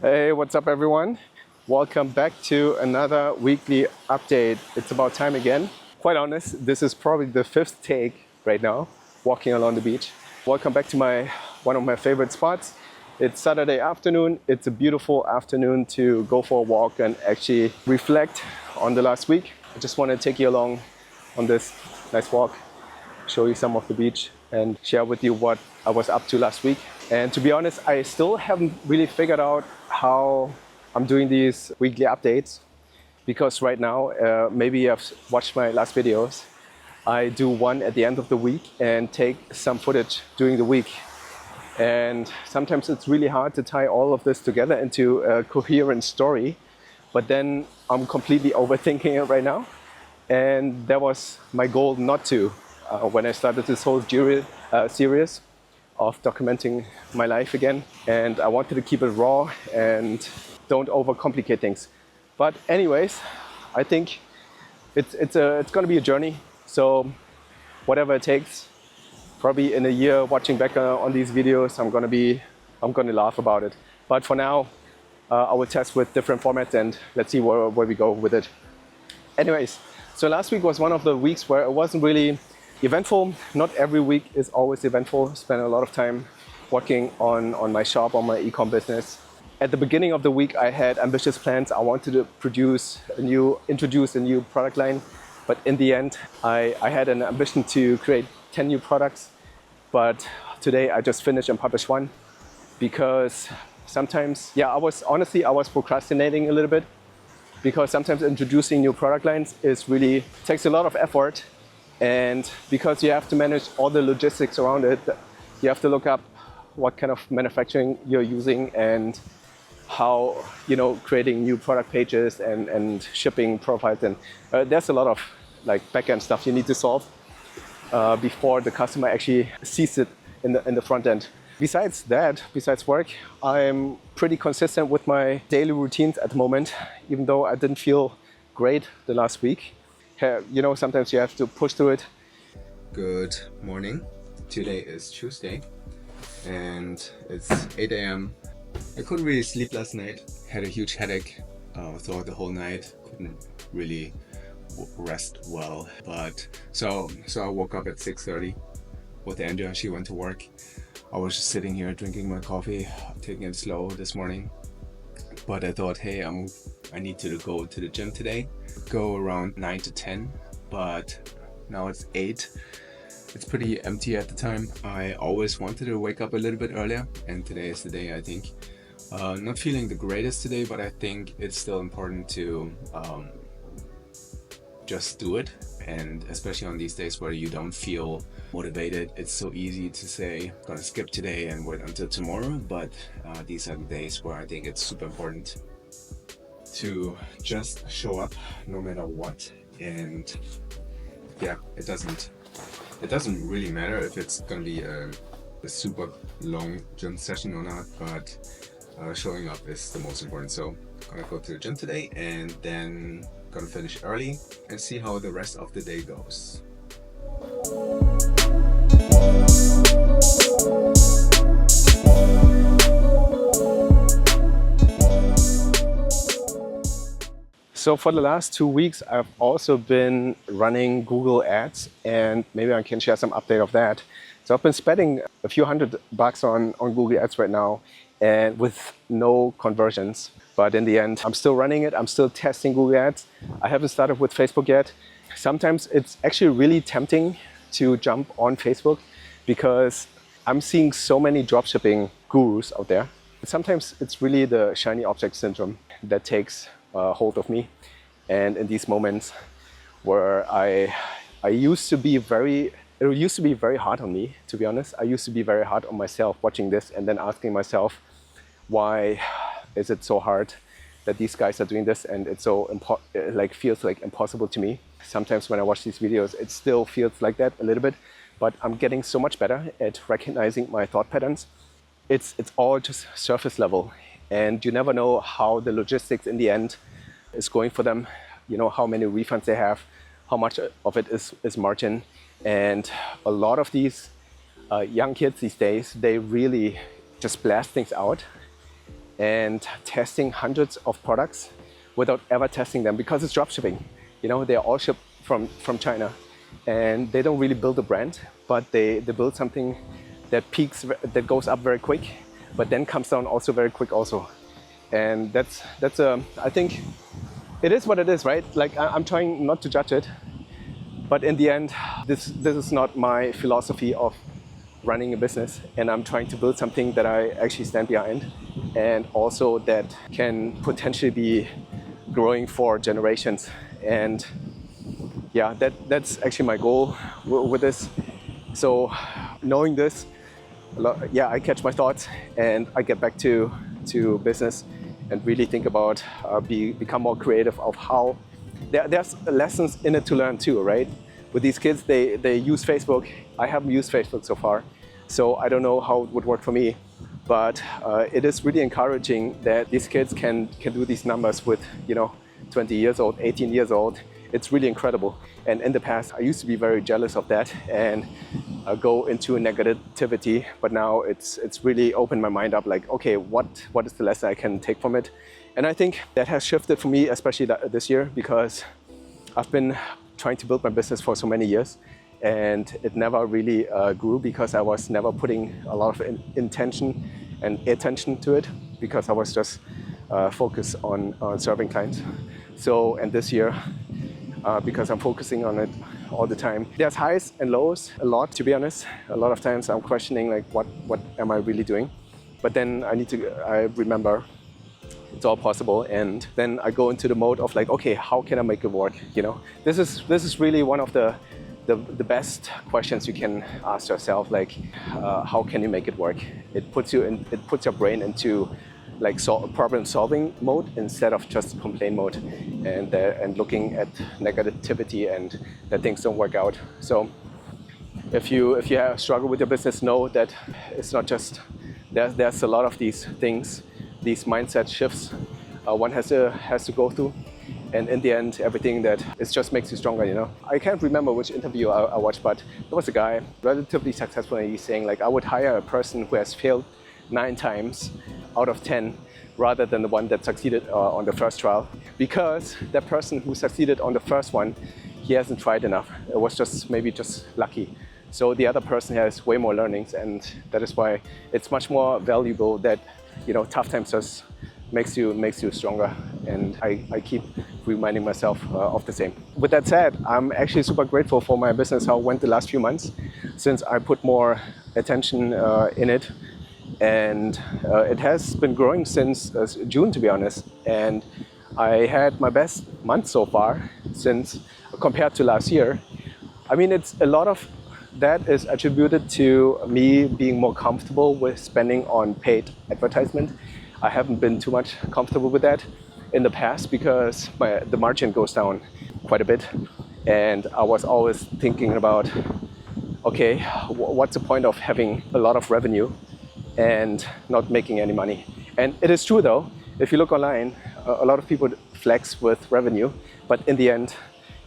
Hey, what's up everyone? Welcome back to another weekly update. It's about time again. Quite honest, this is probably the fifth take right now, walking along the beach. Welcome back to one of my favorite spots. It's Saturday afternoon. It's a beautiful afternoon to go for a walk and actually reflect on the last week. I just want to take you along on this nice walk, show you some of the beach and share with you what I was up to last week. And to be honest, I still haven't really figured out how I'm doing these weekly updates, because right now, maybe you've watched my last videos, I do one at the end of the week and take some footage during the week. And sometimes it's really hard to tie all of this together into a coherent story, but then I'm completely overthinking it right now. And that was my goal not to when I started this whole series of documenting my life again. And I wanted to keep it raw and don't overcomplicate things. But anyways, I think it's going to be a journey. So whatever it takes, probably in a year watching back on these videos, I'm going to laugh about it. But for now, I will test with different formats and let's see where we go with it. Anyways, so last week was one of the weeks where it wasn't really eventful. Not every week is always eventful. Spent a lot of time working on my shop, on my e-com business. At the beginning of the week, I had ambitious plans. I wanted to introduce a new product line. But in the end, I had an ambition to create 10 new products. But today I just finished and published one, because sometimes, I was procrastinating a little bit, because sometimes introducing new product lines takes a lot of effort. And because you have to manage all the logistics around it, you have to look up what kind of manufacturing you're using and how, creating new product pages and shipping profiles. And there's a lot of back-end stuff you need to solve before the customer actually sees it in the front end. Besides work, I'm pretty consistent with my daily routines at the moment, even though I didn't feel great the last week. Sometimes you have to push through it. Good morning. Today is Tuesday and it's 8 a.m. I couldn't really sleep last night. Had a huge headache throughout the whole night. Couldn't really rest well. But so I woke up at 6:30 with Andrea. She went to work. I was just sitting here drinking my coffee, taking it slow this morning. But I thought, hey, I need to go to the gym today. Go around 9 to 10, but now it's 8. It's pretty empty at the time. I always wanted to wake up a little bit earlier, and today is the day, I think. Not feeling the greatest today, but I think it's still important to just do it. And especially on these days where you don't feel motivated, it's so easy to say, I'm gonna skip today and wait until tomorrow. But these are the days where I think it's super important to just show up no matter what. And it doesn't really matter if it's gonna be a super long gym session or not, but showing up is the most important. So I'm gonna go to the gym today and then gonna finish early and see how the rest of the day goes. So for the last 2 weeks, I've also been running Google Ads, and maybe I can share some update of that. So I've been spending a few $100 on Google Ads right now, and with no conversions. But in the end, I'm still running it. I'm still testing Google Ads. I haven't started with Facebook yet. Sometimes it's actually really tempting to jump on Facebook, because I'm seeing so many dropshipping gurus out there. Sometimes it's really the shiny object syndrome that takes hold of me. And in these moments where it used to be very hard on me, to be honest. I used to be very hard on myself watching this and then asking myself, why is it so hard that these guys are doing this, and it's so feels like impossible to me. Sometimes when I watch these videos, it still feels like that a little bit, but I'm getting so much better at recognizing my thought patterns. It's all just surface level, and you never know how the logistics in the end is going for them. How many refunds they have, how much of it is margin. And a lot of these young kids these days, they really just blast things out. and testing hundreds of products without ever testing them because it's dropshipping. You know, they're all shipped from China, and they don't really build a brand, but they build something that peaks, that goes up very quick, but then comes down also very quick also. And that's I think it is what it is, right? Like I'm trying not to judge it, but in the end, this is not my philosophy of running a business, and I'm trying to build something that I actually stand behind, and also that can potentially be growing for generations. And yeah, that's actually my goal with this. So knowing this, yeah, I catch my thoughts and I get back to business and really think about become more creative of how there's lessons in it to learn too, right? With these kids, they use Facebook. I haven't used Facebook so far, so I don't know how it would work for me. But it is really encouraging that these kids can do these numbers with, you know, 20 years old, 18 years old. It's really incredible. And in the past, I used to be very jealous of that and go into negativity. But now it's really opened my mind up, like, okay, what is the lesson I can take from it? And I think that has shifted for me, especially this year, because I've been trying to build my business for so many years, and it never really grew because I was never putting a lot of intention and attention to it, because I was just focused on serving clients. So, and this year, because I'm focusing on it all the time, there's highs and lows a lot, to be honest. A lot of times I'm questioning, like, what am I really doing? But then I remember it's all possible, and then I go into the mode of like, okay, how can I make it work? You know, this is really one of the best questions you can ask yourself. Like, how can you make it work? It puts your brain into like problem solving mode instead of just complain mode, and looking at negativity and that things don't work out. So if you struggle with your business, know that it's not just there's a lot of these things, these mindset shifts one has to go through, and in the end, everything that it just makes you stronger. You know, I can't remember which interview I watched, but there was a guy relatively successful, and he's saying, like, I would hire a person who has failed 9 times out of 10 rather than the one that succeeded on the first trial, because that person who succeeded on the first one, he hasn't tried enough. It was just maybe just lucky. So the other person has way more learnings, and that is why it's much more valuable that, you know, tough times just makes you stronger. And I keep reminding myself of the same. With that said, I'm actually super grateful for my business, how it went the last few months, since I put more attention in it. And it has been growing since June, to be honest. And I had my best month so far since compared to last year. I mean, it's a lot of that is attributed to me being more comfortable with spending on paid advertisement. I haven't been too much comfortable with that in the past because the margin goes down quite a bit. And I was always thinking about, okay, what's the point of having a lot of revenue and not making any money? And it is true though, if you look online, a lot of people flex with revenue, but in the end,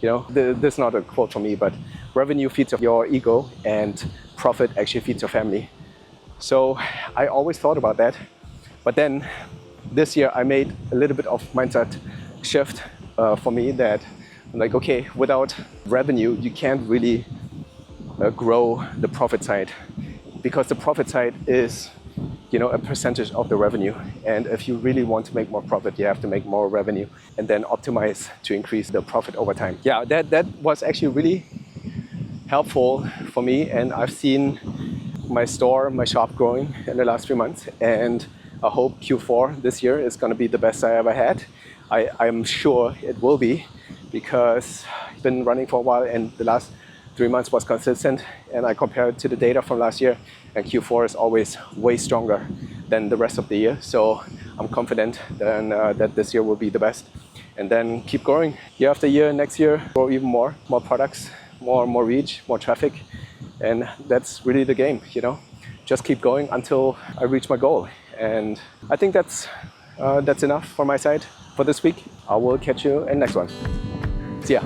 you know, this is not a quote from me, but revenue feeds your ego and profit actually feeds your family. So I always thought about that. But then this year I made a little bit of mindset shift for me that I'm like, okay, without revenue, you can't really grow the profit side, because the profit side is, you know, a percentage of the revenue. And if you really want to make more profit, you have to make more revenue and then optimize to increase the profit over time. Yeah, that was actually really helpful for me. And I've seen my shop growing in the last few months. And I hope Q4 this year is going to be the best I ever had. I'm sure it will be, because I've been running for a while and the last 3 months was consistent, and I compare it to the data from last year, and Q4 is always way stronger than the rest of the year. So I'm confident then, that this year will be the best, and then keep growing year after year. Next year, grow even more products, more reach, more traffic, and that's really the game, you know. Just keep going until I reach my goal. And I think that's enough for my side for this week. I will catch you in the next one. See ya.